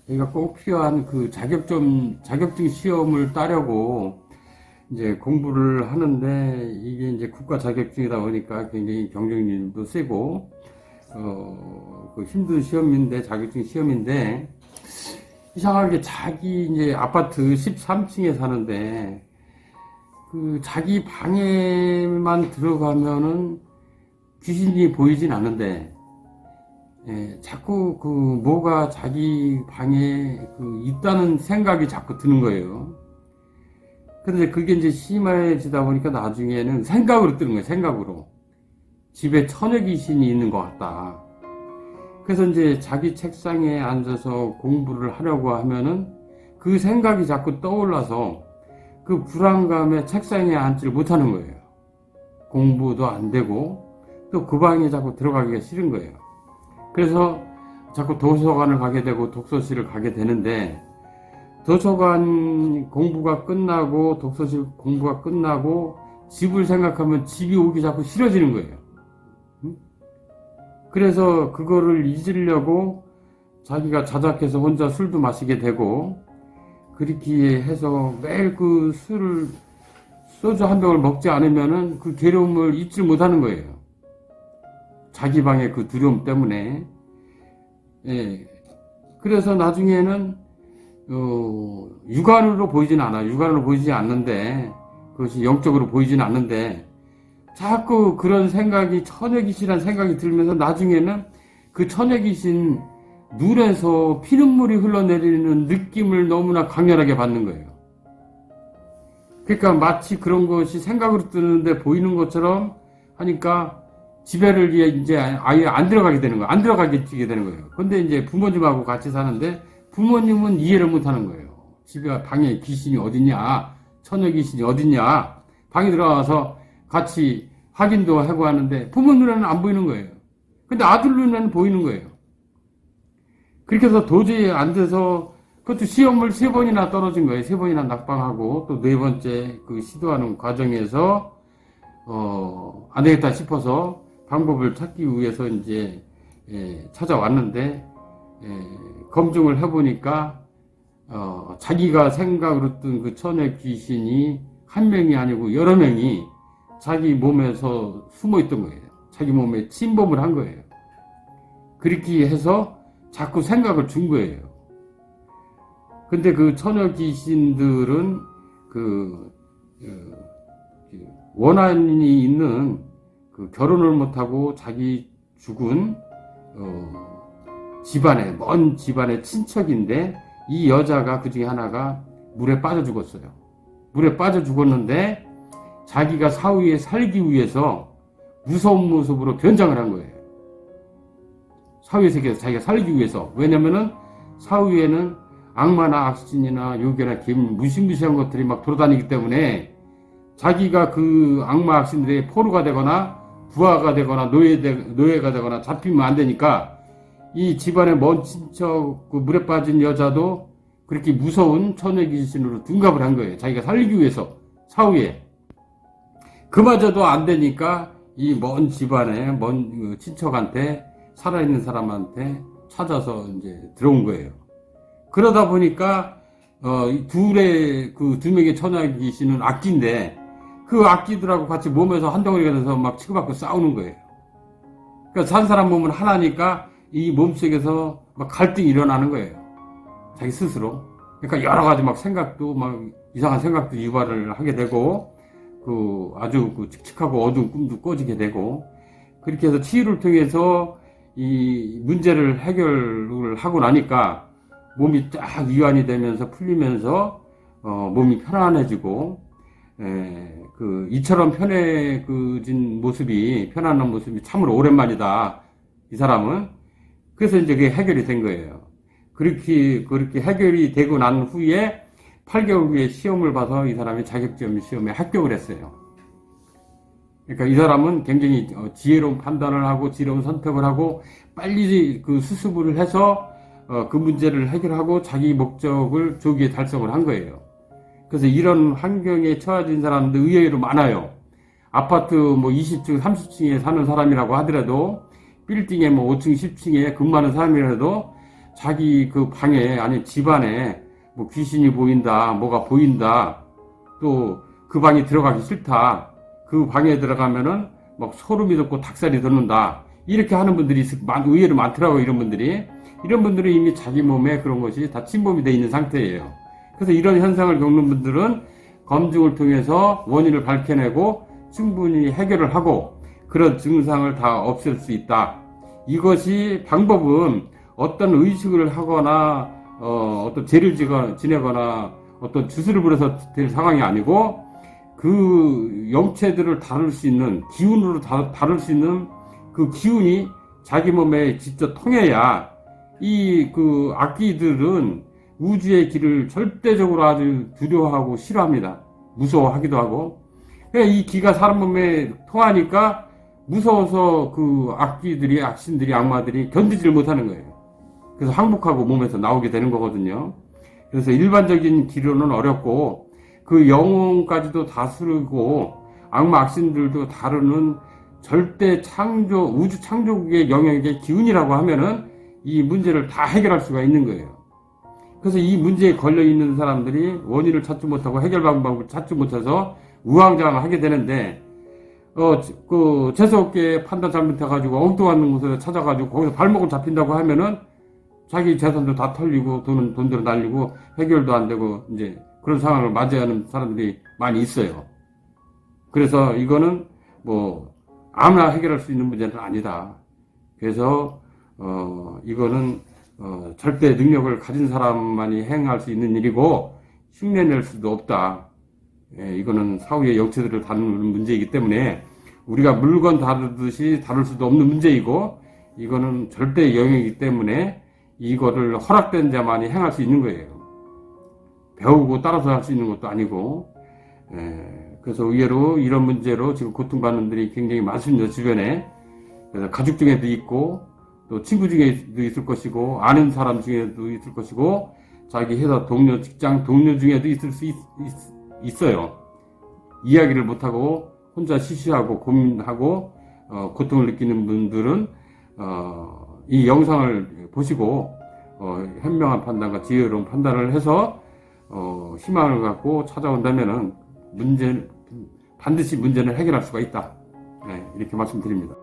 그러니까 꼭 필요한 그 자격증 시험을 따려고 이제 공부를 하는데, 이게 이제 국가 자격증이다 보니까 굉장히 경쟁률도 세고, 그 힘든 시험인데, 자격증 시험인데, 이상하게 자기 이제 아파트 13층에 사는데, 그 자기 방에만 들어가면은 귀신이 보이진 않는데, 예, 자꾸 그 뭐가 자기 방에 그 있다는 생각이 자꾸 드는 거예요. 근데 그게 이제 심해지다 보니까 나중에는 생각으로 뜨는 거예요. 생각으로. 집에 처녀 귀신이 있는 것 같다. 그래서 이제 자기 책상에 앉아서 공부를 하려고 하면은 그 생각이 자꾸 떠올라서 그 불안감에 책상에 앉지를 못하는 거예요. 공부도 안 되고 또 그 방에 자꾸 들어가기가 싫은 거예요. 그래서 자꾸 도서관을 가게 되고 독서실을 가게 되는데, 도서관 공부가 끝나고 독서실 공부가 끝나고 집을 생각하면 집이 오기 자꾸 싫어지는 거예요. 그래서 그거를 잊으려고 자기가 자작해서 혼자 술도 마시게 되고, 그렇게 해서 매일 그 소주 한 병을 먹지 않으면은 그 괴로움을 잊지 못하는 거예요. 자기 방의 그 두려움 때문에. 예. 그래서 나중에는 육안으로 보이진 않아요. 육안으로 보이지 않는데, 그것이 영적으로 보이지는 않는데, 자꾸 그런 생각이, 처녀귀신이라는 생각이 들면서 나중에는 그 처녀귀신 눈에서 피눈물이 흘러내리는 느낌을 너무나 강렬하게 받는 거예요. 그러니까 마치 그런 것이 생각으로 뜨는데 보이는 것처럼 하니까 집에를 이제 아예 안 들어가게 되는 거예요. 안 들어가게 되는 거예요. 근데 이제 부모님하고 같이 사는데 부모님은 이해를 못 하는 거예요. 집에 방에 귀신이 어딨냐, 처녀 귀신이 어딨냐, 방에 들어가서 같이 확인도 하고 하는데 부모 눈에는 안 보이는 거예요. 근데 아들 눈에는 보이는 거예요. 그렇게 해서 도저히 안 돼서 그것도 시험을 3번이나 떨어진 거예요. 3번이나 낙방하고 또 4번째 그 시도하는 과정에서 안 되겠다 싶어서 방법을 찾기 위해서 이제 찾아왔는데, 검증을 해보니까 자기가 생각으로 뜬 그 처녀 귀신이 한 명이 아니고 여러 명이 자기 몸에서 숨어 있던 거예요. 자기 몸에 침범을 한 거예요. 그렇게 해서 자꾸 생각을 준 거예요. 근데 그 처녀 귀신들은 원한이 있는 그 결혼을 못하고 자기 죽은 먼 집안의 친척인데, 이 여자가 그 중에 하나가 물에 빠져 죽었어요. 물에 빠져 죽었는데 자기가 사후에 살기 위해서 무서운 모습으로 변장을 한 거예요. 사후의 세계에서 자기가 살기 위해서. 왜냐면은 사후에는 악마나 악신이나 요괴나 괴물, 무시무시한 것들이 막 돌아다니기 때문에 자기가 그 악마 악신들의 포로가 되거나 부하가 되거나 노예가 되거나 잡히면 안 되니까, 이 집안의 먼 친척, 그 물에 빠진 여자도 그렇게 무서운 처녀 귀신으로 둔갑을 한 거예요. 자기가 살기 위해서, 사후에. 그마저도 안 되니까 이 먼 집안의 먼 친척한테, 살아있는 사람한테 찾아서 이제 들어온 거예요. 그러다 보니까 두 명의 처녀 귀신은 악기인데, 그 악기들하고 같이 몸에서 한 덩어리가 돼서 막 치고받고 싸우는 거예요. 그러니까 산 사람 몸은 하나니까 이 몸속에서 막 갈등이 일어나는 거예요. 자기 스스로. 그러니까 여러 가지 막 생각도, 막 이상한 생각도 유발을 하게 되고, 아주 칙칙하고 어두운 꿈도 꿔지게 되고, 그렇게 해서 치유를 통해서 이 문제를 해결을 하고 나니까 몸이 딱 이완이 되면서 풀리면서 몸이 편안해지고, 이처럼 편안한 모습이 참으로 오랜만이다, 이 사람은. 그래서 이제 그게 해결이 된 거예요. 그렇게 해결이 되고 난 후에 8개월 후에 시험을 봐서 이 사람이 자격증 시험에 합격을 했어요. 그러니까 이 사람은 굉장히 지혜로운 판단을 하고 지혜로운 선택을 하고 빨리 그 수습을 해서 그 문제를 해결하고 자기 목적을 조기에 달성을 한 거예요. 그래서 이런 환경에 처해진 사람들 의외로 많아요. 아파트 20층, 30층에 사는 사람이라고 하더라도, 빌딩에 5층, 10층에 근무하는 사람이라도 자기 그 방에, 아니 집안에 뭐 귀신이 보인다, 뭐가 보인다, 또 그 방에 들어가기 싫다, 그 방에 들어가면은 막 소름이 돋고 닭살이 돋는다, 이렇게 하는 분들이 의외로 많더라고요. 이런 분들은 이미 자기 몸에 그런 것이 다 침범이 되어 있는 상태예요. 그래서 이런 현상을 겪는 분들은 검증을 통해서 원인을 밝혀내고 충분히 해결을 하고 그런 증상을 다 없앨 수 있다. 이것이 방법은 어떤 의식을 하거나 어떤 죄를 지내거나 어떤 주술을 부려서 될 상황이 아니고 그 영체들을 다룰 수 있는, 기운으로 다룰 수 있는 그 기운이 자기 몸에 직접 통해야 이 그 악귀들은 우주의 길을 절대적으로 아주 두려워하고 싫어합니다. 무서워하기도 하고. 이 기가 사람 몸에 통하니까 무서워서 그 악귀들이, 악신들이, 악마들이 견디지를 못하는 거예요. 그래서 항복하고 몸에서 나오게 되는 거거든요. 그래서 일반적인 기로는 어렵고 그 영혼까지도 다스리고 악마, 악신들도 다루는 절대 창조, 우주 창조국의 영역의 기운이라고 하면은 이 문제를 다 해결할 수가 있는 거예요. 그래서 이 문제에 걸려 있는 사람들이 원인을 찾지 못하고 해결 방법을 찾지 못해서 우왕좌왕 하게 되는데, 재수없게 판단 잘못해가지고 엉뚱한 곳에 찾아가지고 거기서 발목을 잡힌다고 하면은 자기 재산도 다 털리고 돈도 날리고 해결도 안 되고 이제 그런 상황을 맞이하는 사람들이 많이 있어요. 그래서 이거는 뭐 아무나 해결할 수 있는 문제는 아니다. 그래서 이거는 절대 능력을 가진 사람만이 행할 수 있는 일이고 흉내낼 수도 없다. 예, 이거는 사후의 영체들을 다루는 문제이기 때문에 우리가 물건 다루듯이 다룰 수도 없는 문제이고 이거는 절대 영역이기 때문에 이거를 허락된 자만이 행할 수 있는 거예요. 배우고 따라서 할 수 있는 것도 아니고. 그래서 의외로 이런 문제로 지금 고통받는 분들이 굉장히 많습니다. 주변에. 그래서 가족 중에도 있고 또 친구 중에도 있을 것이고 아는 사람 중에도 있을 것이고 자기 회사 동료, 직장 동료 중에도 있을 수 있어요. 이야기를 못하고 혼자 시시하고 고민하고 고통을 느끼는 분들은 이 영상을 보시고 현명한 판단과 지혜로운 판단을 해서 희망을 갖고 찾아온다면은 반드시 문제는 해결할 수가 있다. 네, 이렇게 말씀드립니다.